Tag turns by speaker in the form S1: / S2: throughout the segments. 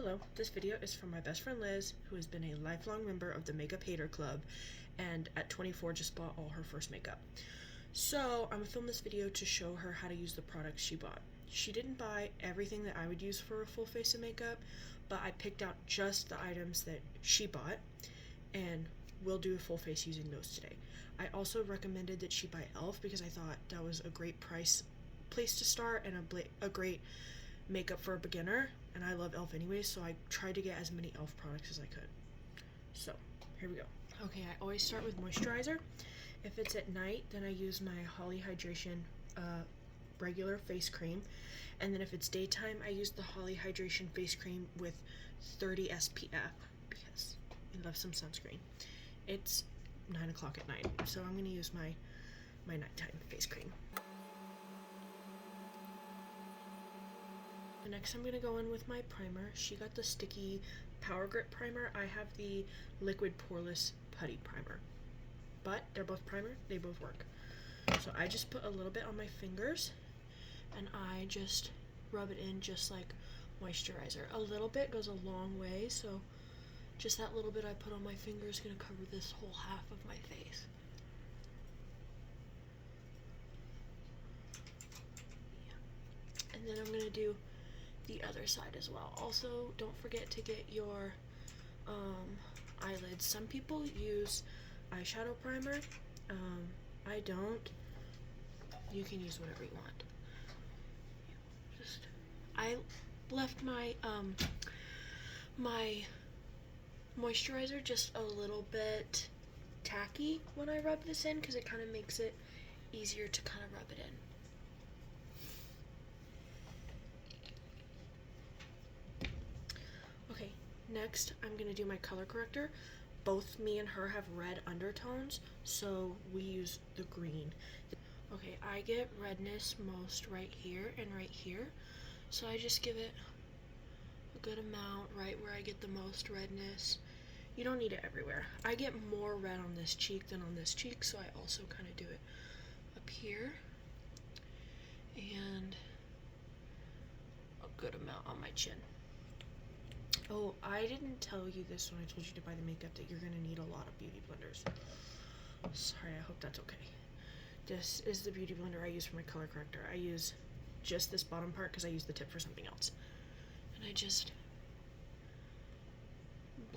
S1: Hello, this video is from my best friend Liz, who has been a lifelong member of the Makeup Hater Club, and at 24 just bought all her first makeup. So I'm gonna film this video to show her how to use the products she bought. She didn't buy everything that I would use for a full face of makeup, but I picked out just the items that she bought, and we'll do a full face using those today. I also recommended that she buy e.l.f. because I thought that was a great place to start and a great makeup for a beginner, and I love e.l.f. anyways, so I tried to get as many e.l.f. products as I could. So here we go. Okay, I always start with moisturizer. If it's at night, then I use my Holly Hydration regular face cream, and then if it's daytime, I use the Holly Hydration face cream with 30 SPF because I love some sunscreen. It's 9 o'clock at night, so I'm gonna use my nighttime face cream. Next, I'm going to go in with my primer. She got the sticky Power Grip primer. I have the liquid poreless putty primer. But they're both primer, they both work. So I just put a little bit on my fingers and I just rub it in just like moisturizer. A little bit goes a long way, so just that little bit I put on my finger is going to cover this whole half of my face. Yeah. And then I'm going to do the other side as well. Also, don't forget to get your eyelids. Some people use eyeshadow primer. I don't. You can use whatever you want. I left my my moisturizer just a little bit tacky when I rub this in because it kind of makes it easier to kind of rub it in. Next, I'm going to do my color corrector. Both me and her have red undertones, so we use the green. Okay, I get redness most right here and right here, so I just give it a good amount right where I get the most redness. You don't need it everywhere. I get more red on this cheek than on this cheek, so I also kind of do it up here and a good amount on my chin. Oh, I didn't tell you this when I told you to buy the makeup, that you're going to need a lot of beauty blenders. Sorry, I hope that's okay. This is the beauty blender I use for my color corrector. I use just this bottom part because I use the tip for something else. And I just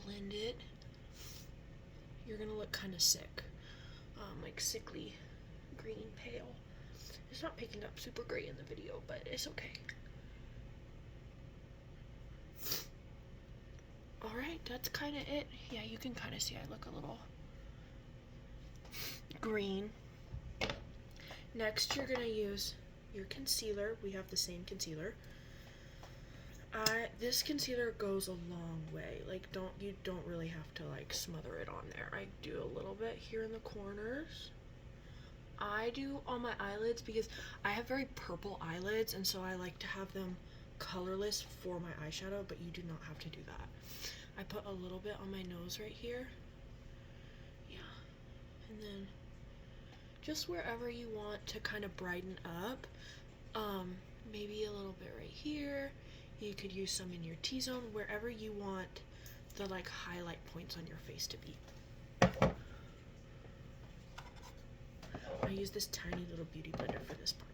S1: blend it. You're going to look kind of sick. Like sickly green pale. It's not picking up super great in the video, but it's okay. Alright, that's kind of it. Yeah, you can kind of see I look a little green. Next, you're going to use your concealer. We have the same concealer. This concealer goes a long way. Like, you don't really have to like smother it on there. I do a little bit here in the corners. I do on my eyelids because I have very purple eyelids, and so I like to have them colorless for my eyeshadow, but you do not have to do that. I put a little bit on my nose right here. Yeah. And then just wherever you want to kind of brighten up. Maybe a little bit right here. You could use some in your T-zone, wherever you want the like highlight points on your face to be. I use this tiny little beauty blender for this part.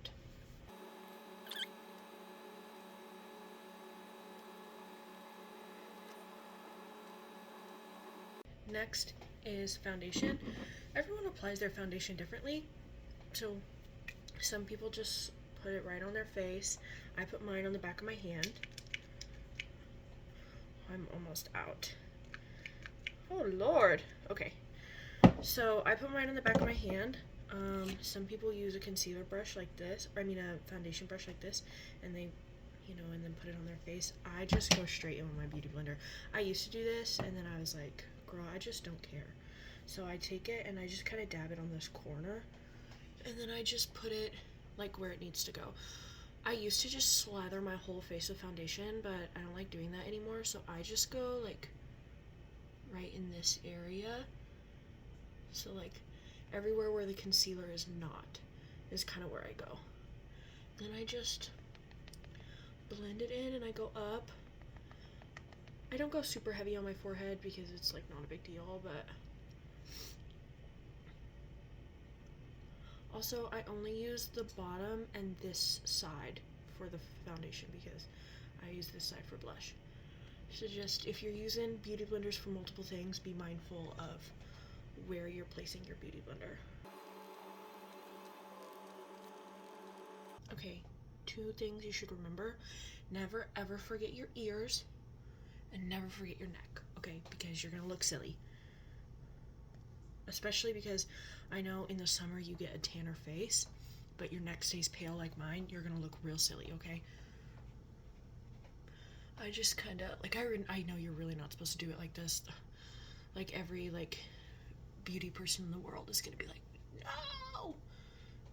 S1: Next is foundation. Everyone applies their foundation differently, so some people just put it right on their face. I put mine on the back of my hand. I'm almost out. Oh Lord. Okay, so I put mine on the back of my hand. Some people use a concealer brush like this, or I mean a foundation brush like this, and they and then put it on their face. I just go straight in with my beauty blender. I used to do this, and then I was like, girl, I just don't care. So I take it and I just kind of dab it on this corner, and then I just put it like where it needs to go. I used to just slather my whole face with foundation, but I don't like doing that anymore, so I just go like right in this area. So like everywhere where the concealer is not is kind of where I go. Then I just blend it in and I go up I don't go super heavy on my forehead because it's like not a big deal, but also I only use the bottom and this side for the foundation because I use this side for blush. So just, if you're using beauty blenders for multiple things, be mindful of where you're placing your beauty blender. Okay, 2 things you should remember. Never ever forget your ears and never forget your neck, okay? Because you're gonna look silly. Especially because I know in the summer you get a tanner face, but your neck stays pale like mine, you're gonna look real silly, okay? I just kind of, like, I know you're really not supposed to do it like this. Like, every, like, beauty person in the world is gonna be like, no!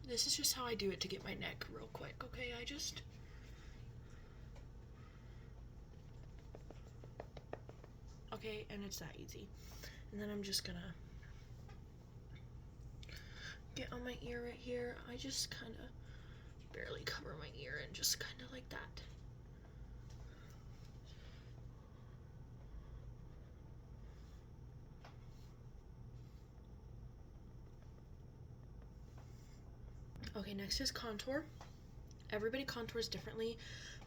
S1: This is just how I do it to get my neck real quick, okay? Okay, and it's that easy. And then I'm just gonna get on my ear right here. I just kind of barely cover my ear and just kind of like that. Okay, next is contour. Everybody contours differently,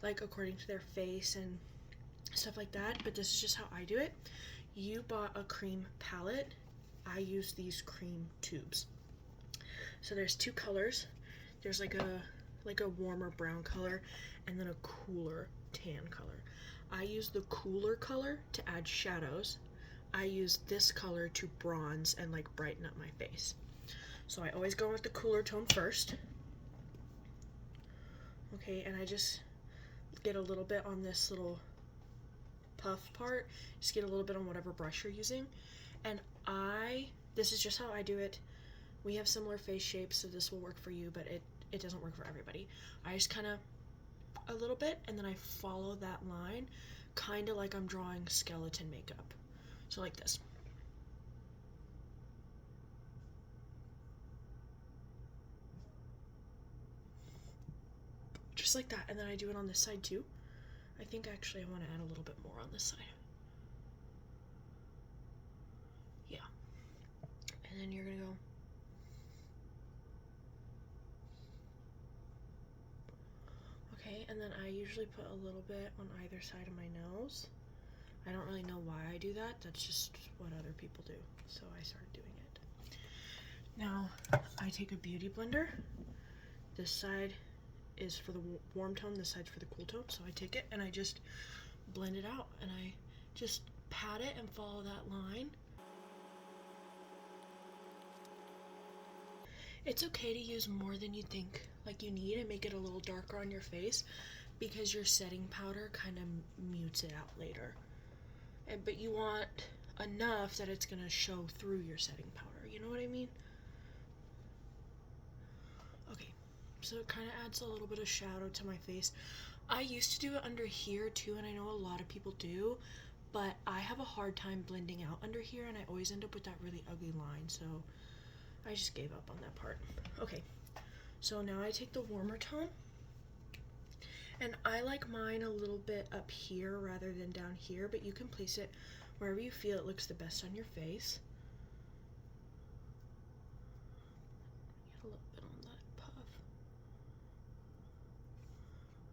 S1: like according to their face and stuff like that, but this is just how I do it. You bought a cream palette. I use these cream tubes. So there's 2 colors. There's like a warmer brown color and then a cooler tan color. I use the cooler color to add shadows. I use this color to bronze and like brighten up my face. So I always go with the cooler tone first. Okay, and I just get a little bit on this little puff part. Just get a little bit on whatever brush you're using. And this is just how I do it. We have similar face shapes, so this will work for you, but it doesn't work for everybody. I just kind of, a little bit, and then I follow that line, kind of like I'm drawing skeleton makeup. So like this. Just like that, and then I do it on this side too. I think actually I want to add a little bit more on this side. Yeah. And then you're gonna go. Okay, and then I usually put a little bit on either side of my nose. I don't really know why I do that. That's just what other people do. So I started doing it. Now, I take a beauty blender. This side is for the warm tone, this side's for the cool tone. So I take it and I just blend it out, and I just pat it and follow that line. It's okay to use more than you think like you need and make it a little darker on your face because your setting powder kind of mutes it out later. But you want enough that it's gonna show through your setting powder, you know what I mean? Okay, so it kind of adds a little bit of shadow to my face. I used to do it under here too, and I know a lot of people do, but I have a hard time blending out under here, and I always end up with that really ugly line, so I just gave up on that part. Okay, so now I take the warmer tone, and I like mine a little bit up here rather than down here, but you can place it wherever you feel it looks the best on your face. Get a little bit on that puff.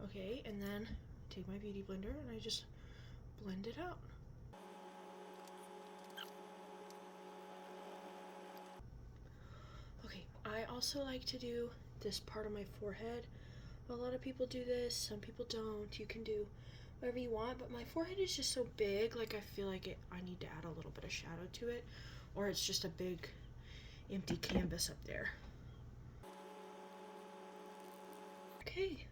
S1: Okay, and then take my beauty blender and I just blend it out. Okay, I also like to do this part of my forehead. A lot of people do this, some people don't. You can do whatever you want, but my forehead is just so big, like I feel like I need to add a little bit of shadow to it, or it's just a big empty canvas up there. Okay,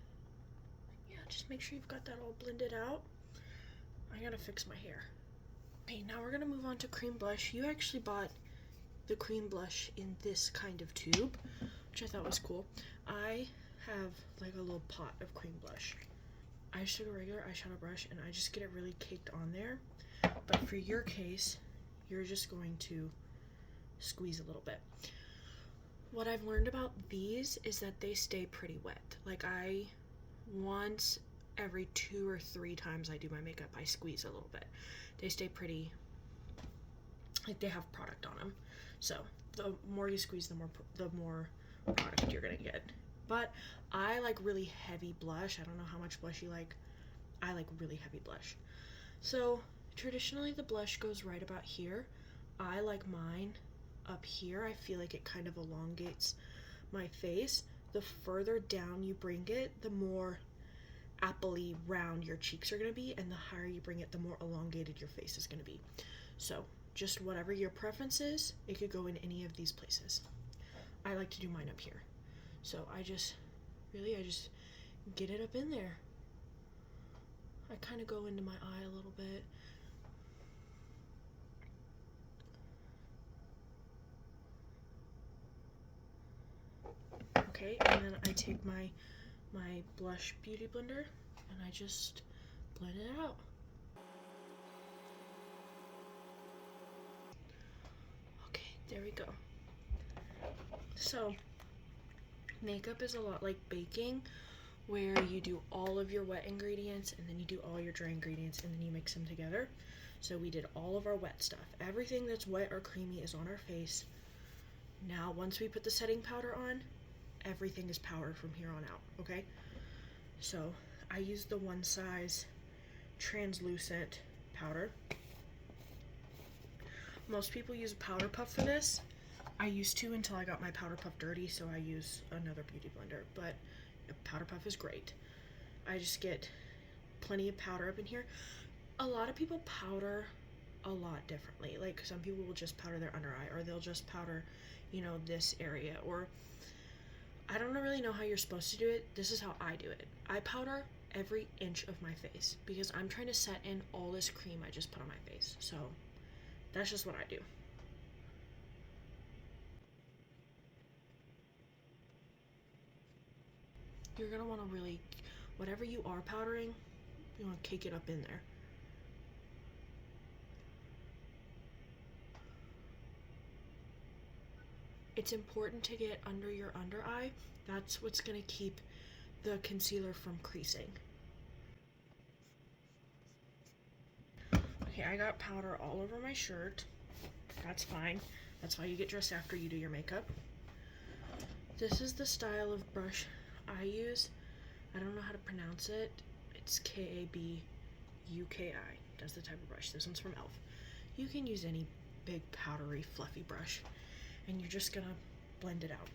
S1: yeah, just make sure you've got that all blended out. I gotta fix my hair. Okay, now we're gonna move on to cream blush. You actually bought the cream blush in this kind of tube, which I thought was cool. I have like a little pot of cream blush. I just took a regular eyeshadow brush and I just get it really caked on there. But for your case, you're just going to squeeze a little bit. What I've learned about these is that they stay pretty wet. Like I once every 2 or 3 times I do my makeup, I squeeze a little bit. They stay pretty, like they have product on them. So the more you squeeze, the more product you're gonna get. But I like really heavy blush. I don't know how much blush you like. I like really heavy blush. So traditionally the blush goes right about here. I like mine up here. I feel like it kind of elongates my face. The further down you bring it, the more appley round your cheeks are going to be, and the higher you bring it, the more elongated your face is going to be. So just whatever your preference is, it could go in any of these places. I like to do mine up here. So I just get it up in there. I kind of go into my eye a little bit. Okay, and then I take my blush beauty blender and I just blend it out. Okay, there we go. So makeup is a lot like baking, where you do all of your wet ingredients and then you do all your dry ingredients and then you mix them together. So we did all of our wet stuff. Everything that's wet or creamy is on our face. Now once we put the setting powder on, everything is powdered from here on out, okay? So I use the One Size translucent powder. Most people use a powder puff for this. I used to until I got my powder puff dirty, so I use another beauty blender, but a powder puff is great. I just get plenty of powder up in here. A lot of people powder a lot differently. Like some people will just powder their under eye, or they'll just powder, you know, this area, or I don't really know how you're supposed to do it. This is how I do it. I powder every inch of my face because I'm trying to set in all this cream I just put on my face. So that's just what I do. You're gonna want to really, whatever you are powdering, you want to cake it up in there. It's important to get under your under eye. That's what's gonna keep the concealer from creasing. Okay, I got powder all over my shirt. That's fine. That's how you get dressed after you do your makeup. This is the style of brush I use. I don't know how to pronounce it. It's Kabuki. That's the type of brush. This one's from e.l.f. You can use any big powdery fluffy brush, and you're just gonna blend it out.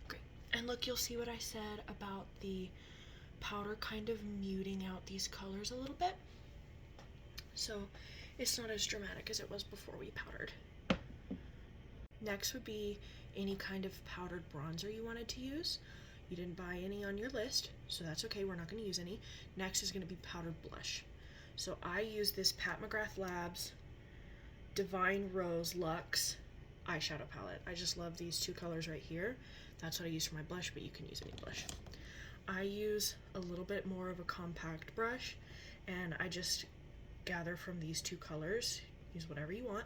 S1: Great. And look, you'll see what I said about the powder kind of muting out these colors a little bit. So it's not as dramatic as it was before we powdered. Next would be any kind of powdered bronzer you wanted to use. You didn't buy any on your list, so that's okay, we're not going to use any. Next is going to be powdered blush. So I use this Pat McGrath Labs Divine Rose Luxe eyeshadow palette. I just love these two colors right here. That's what I use for my blush, but you can use any blush. I use a little bit more of a compact brush, and I just gather from these two colors. Use whatever you want,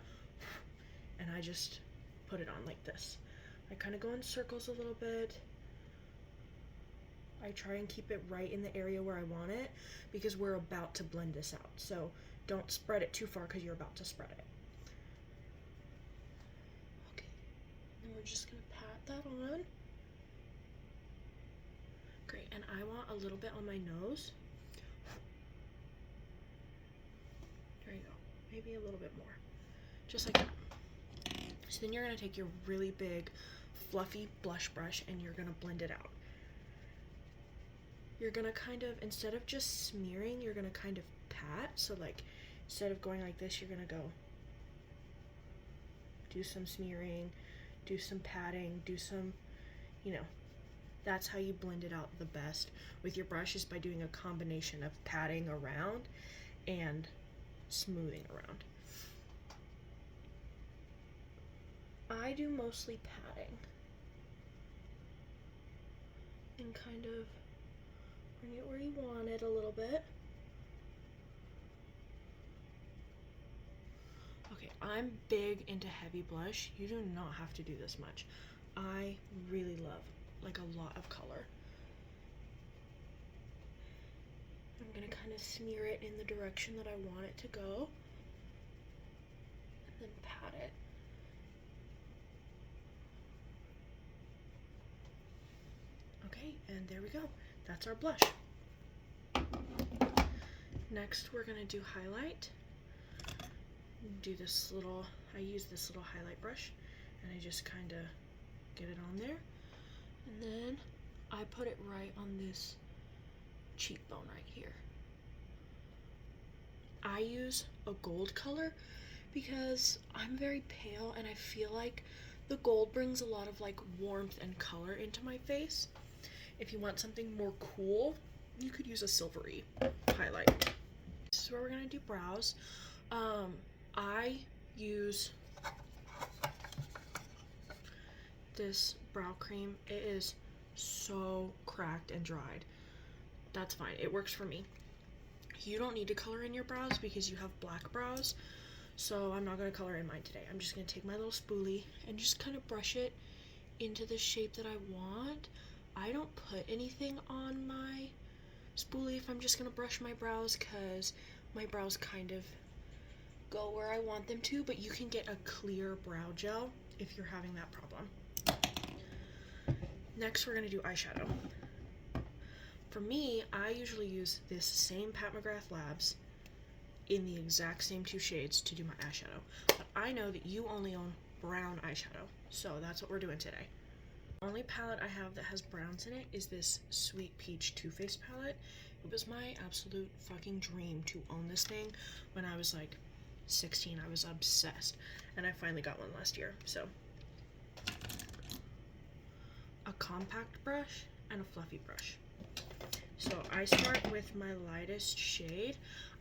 S1: and I just put it on like this. I kind of go in circles a little bit. I try and keep it right in the area where I want it because we're about to blend this out. So don't spread it too far because you're about to spread it. Okay, and we're just gonna pat that on. Great, and I want a little bit on my nose. There you go, maybe a little bit more, just like that. So then you're gonna take your really big fluffy blush brush and you're gonna blend it out. You're gonna kind of, instead of just smearing, you're gonna kind of pat. So like, instead of going like this, you're gonna go do some smearing, do some patting, do some, you know, that's how you blend it out the best with your brush, is by doing a combination of patting around and smoothing around. I do mostly patting and kind of bring it where you want it a little bit. Okay, I'm big into heavy blush. You do not have to do this much. I really love like a lot of color. I'm gonna kind of smear it in the direction that I want it to go, and then pat it. Okay, and there we go. That's our blush. Next, we're gonna do highlight. Do this little, I use this little highlight brush, and I just kind of get it on there, and then I put it right on this cheekbone right here. I use a gold color because I'm very pale and I feel like the gold brings a lot of like warmth and color into my face. If you want something more cool, you could use a silvery highlight. This is where we're gonna do brows. I use this brow cream. It is so cracked and dried. That's fine, it works for me. You don't need to color in your brows because you have black brows, so I'm not going to color in mine today. I'm just going to take my little spoolie and just kind of brush it into the shape that I want. I don't put anything on my spoolie if I'm just going to brush my brows, because my brows kind of go where I want them to, but you can get a clear brow gel if you're having that problem. Next, we're going to do eyeshadow. For me, I usually use this same Pat McGrath Labs in the exact same 2 shades to do my eyeshadow. But I know that you only own brown eyeshadow, so that's what we're doing today. The only palette I have that has browns in it is this Sweet Peach Too Faced palette. It was my absolute fucking dream to own this thing when I was like 16. I was obsessed, and I finally got one last year. So, a compact brush and a fluffy brush. So I start with my lightest shade.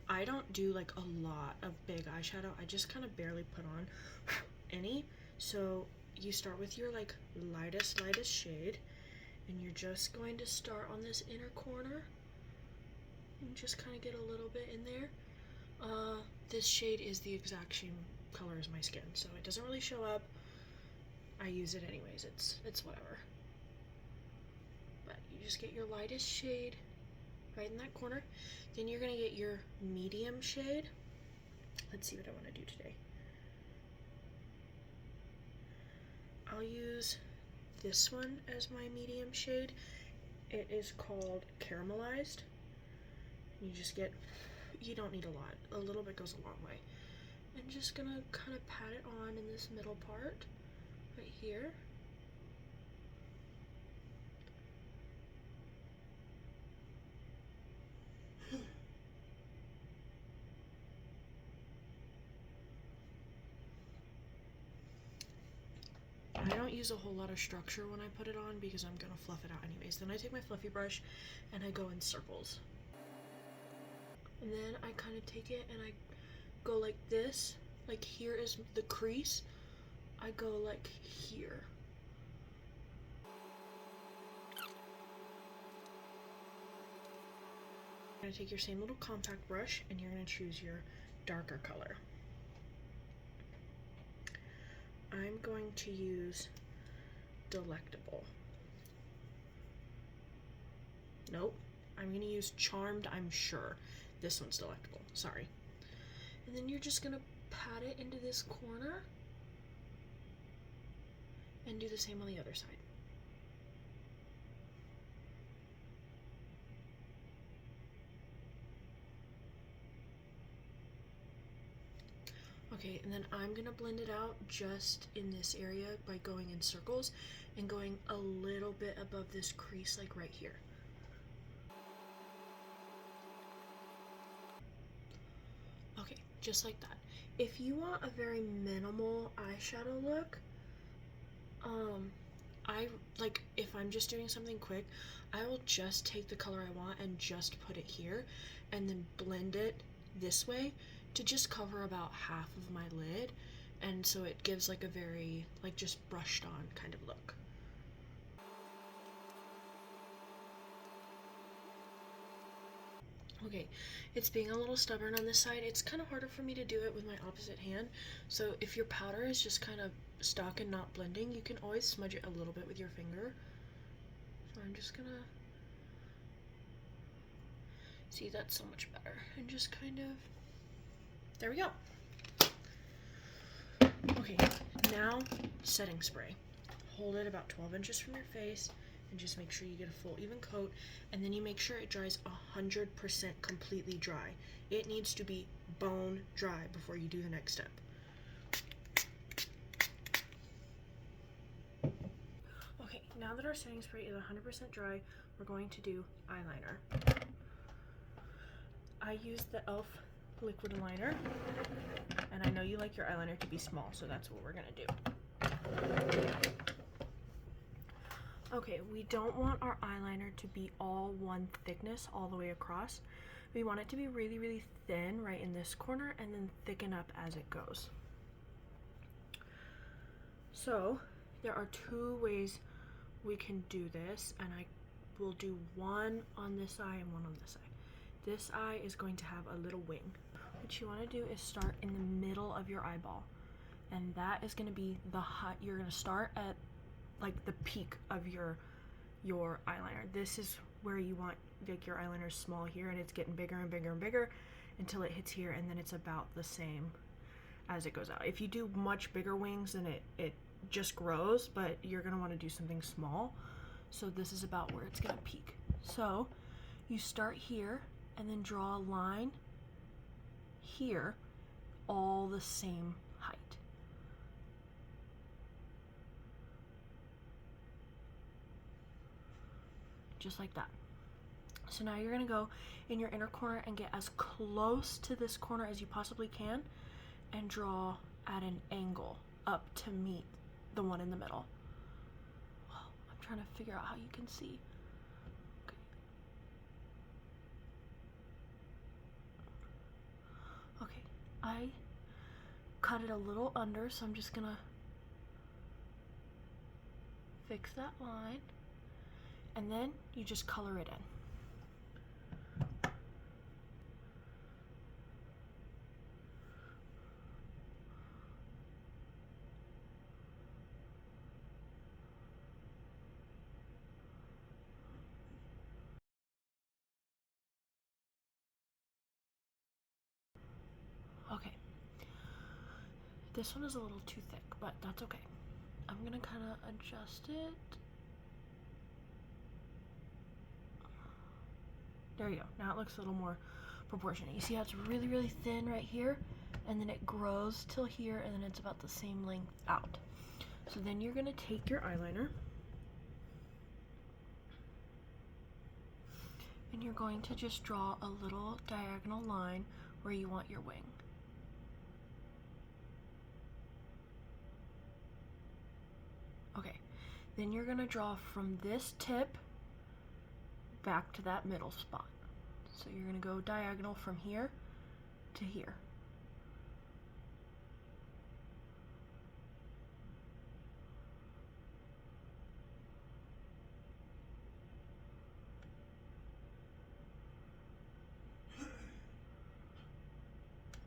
S1: I don't do like a lot of big eyeshadow. I just kind of barely put on any. So you start with your like lightest shade, and you're just going to start on this inner corner and just kind of get a little bit in there. This shade is the exact same color as my skin, so it doesn't really show up. I use it anyways. It's whatever. But you just get your lightest shade right in that corner. Then you're gonna get your medium shade. Let's see what I want to do today. I'll use this one as my medium shade. It is called Caramelized. You just get, you don't need a lot. A little bit goes a long way. I'm just gonna kind of pat it on in this middle part right here. I don't use a whole lot of structure when I put it on because I'm gonna fluff it out anyways. Then I take my fluffy brush and I go in circles. And then I kind of take it and I go like this. Like here is the crease. I go like here. You're gonna take your same little compact brush and you're gonna choose your darker color. I'm going to use Delectable. Nope, I'm gonna use Charmed, I'm sure. This one's Delectable, sorry. And then you're just gonna pat it into this corner and do the same on the other side. Okay, and then I'm gonna blend it out just in this area by going in circles and going a little bit above this crease, like right here. Okay, just like that. If you want a very minimal eyeshadow look, if I'm just doing something quick, I will just take the color I want and just put it here and then blend it this way to just cover about half of my lid, and so it gives like a very like just brushed on kind of look. Okay, it's being a little stubborn on this side. It's kind of harder for me to do it with my opposite hand, so if your powder is just kind of stuck and not blending, you can always smudge it a little bit with your finger. I'm just gonna, see, that's so much better, and just kind of, there we go. Okay, now setting spray. Hold it about 12 inches from your face and just make sure you get a full even coat, and then you make sure it dries 100% completely dry. It needs to be bone dry before you do the next step. Okay, now that our setting spray is 100% dry, we're going to do eyeliner. I use the e.l.f. liquid liner, and I know you like your eyeliner to be small, so that's what we're gonna do. Okay, we don't want our eyeliner to be all one thickness all the way across. We want it to be really, really thin right in this corner and then thicken up as it goes. So there are two ways we can do this, and I will do one on this eye and one on this eye. This eye is going to have a little wing. What you want to do is start in the middle of your eyeball, and that is going to be the height. You're going to start at like the peak of your eyeliner. This is where you want, like, your eyeliner is small here and it's getting bigger and bigger and bigger until it hits here, and then it's about the same as it goes out. If you do much bigger wings, then it just grows, but you're gonna want to do something small. So this is about where it's gonna peak. So you start here and then draw a line here, all the same height. Just like that. So now you're gonna go in your inner corner and get as close to this corner as you possibly can and draw at an angle up to meet the one in the middle. I'm trying to figure out how you can see. Okay, I cut it a little under, so I'm just gonna fix that line, and then you just color it in. Okay, this one is a little too thick, but that's okay. I'm gonna kind of adjust it. There you go. Now it looks a little more proportionate. You see how it's really, really thin right here, and then it grows till here, and then it's about the same length out. So then you're gonna take your eyeliner and you're going to just draw a little diagonal line where you want your wing. Okay, then you're gonna draw from this tip back to that middle spot. So you're gonna go diagonal from here to here.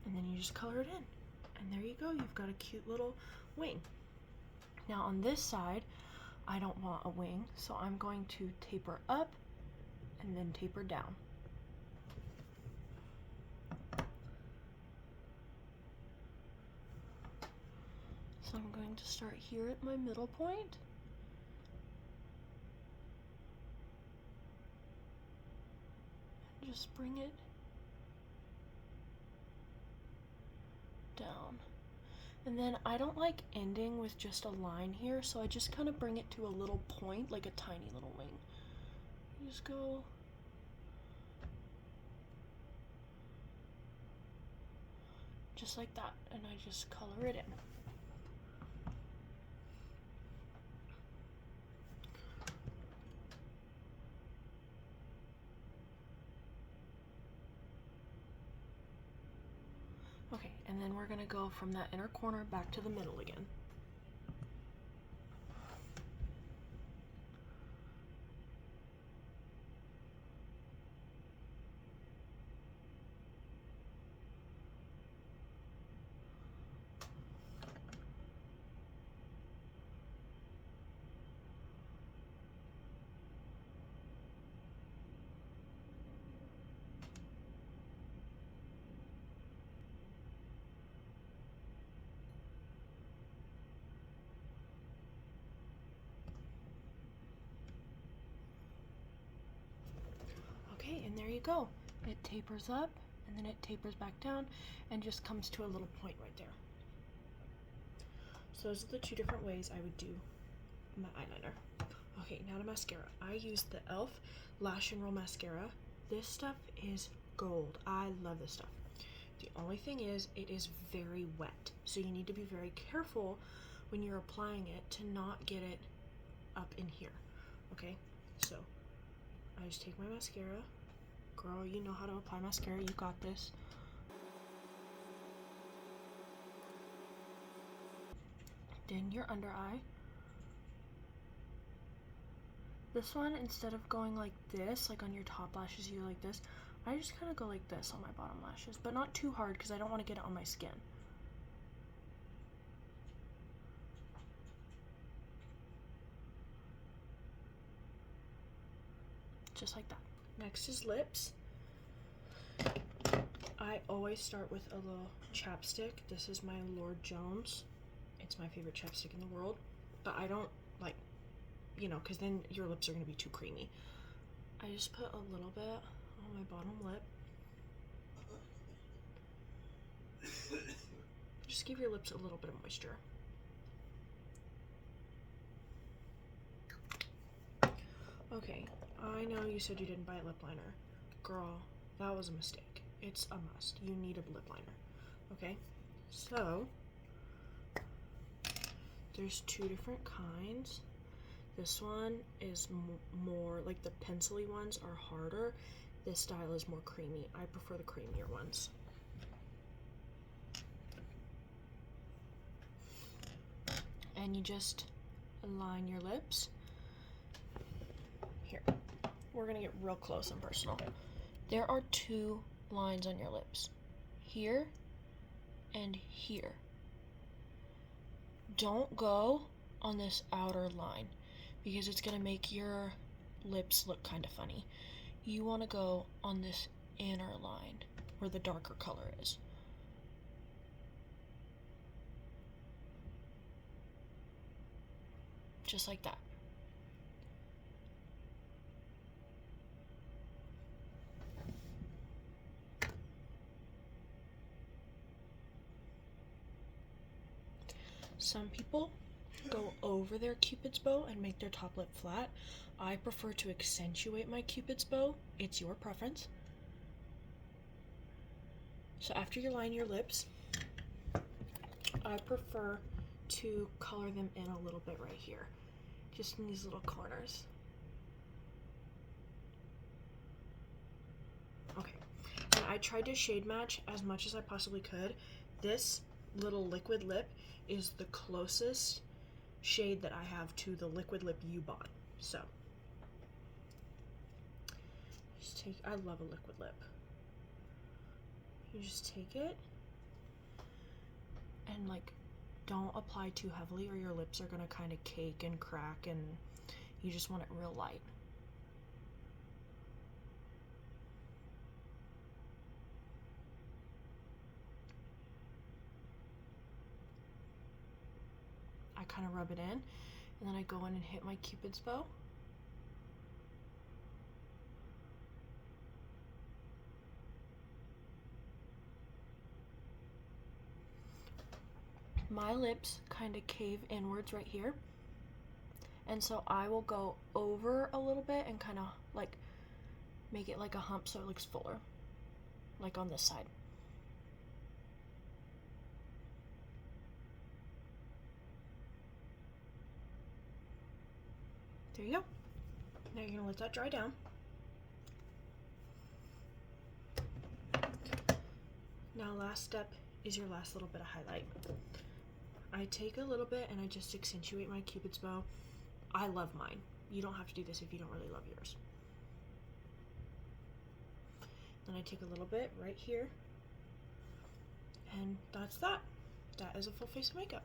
S1: And then you just color it in. And there you go, you've got a cute little wing. Now on this side, I don't want a wing, so I'm going to taper up and then taper down. So I'm going to start here at my middle point. And just bring it down. And then I don't like ending with just a line here, so I just kind of bring it to a little point, like a tiny little wing. You just go just like that, and I just color it in. Okay, and then we're gonna go from that inner corner back to the middle again. you go. It tapers up and then it tapers back down and just comes to a little point right there. So those are the two different ways I would do my eyeliner. Okay, now to mascara. I use the e.l.f. Lash and Roll Mascara. This stuff is gold. I love this stuff. The only thing is, it is very wet. So you need to be very careful when you're applying it to not get it up in here. Okay, so I just take my mascara. Girl, you know how to apply mascara. You got this. Then your under eye. This one, instead of going like this, like on your top lashes, you like this, I just kind of go like this on my bottom lashes, but not too hard because I don't want to get it on my skin. Just like that. Next is lips. I always start with a little chapstick. This is my Lord Jones. It's my favorite chapstick in the world, but I don't like, you know, because then your lips are going to be too creamy. I just put a little bit on my bottom lip. Just give your lips a little bit of moisture. Okay, I know you said you didn't buy a lip liner. Girl, that was a mistake. It's a must. You need a lip liner. Okay, so there's two different kinds. This one is more, like the pencil-y ones are harder. This style is more creamy. I prefer the creamier ones. And you just align your lips. Here, we're gonna get real close and personal. There are two lines on your lips, here and here. Don't go on this outer line because it's gonna make your lips look kind of funny. You want to go on this inner line where the darker color is. Just like that. Some people go over their Cupid's bow and make their top lip flat. I prefer to accentuate my Cupid's bow. It's your preference. So after you line your lips, I prefer to color them in a little bit right here, just in these little corners. Okay, and I tried to shade match as much as I possibly could. This little liquid lip is the closest shade that I have to the liquid lip you bought. So just take, I love a liquid lip. You just take it and like don't apply too heavily or your lips are gonna kind of cake and crack, and you just want it real light. I kind of rub it in and then I go in and hit my Cupid's bow. My lips kind of cave inwards right here, and so I will go over a little bit and kind of like make it like a hump so it looks fuller, like on this side. There you go. Now you're gonna let that dry down. Now last step is your last little bit of highlight. I take a little bit and I just accentuate my Cupid's bow. I love mine. You don't have to do this if you don't really love yours. Then I take a little bit right here, and that's that. That is a full face of makeup.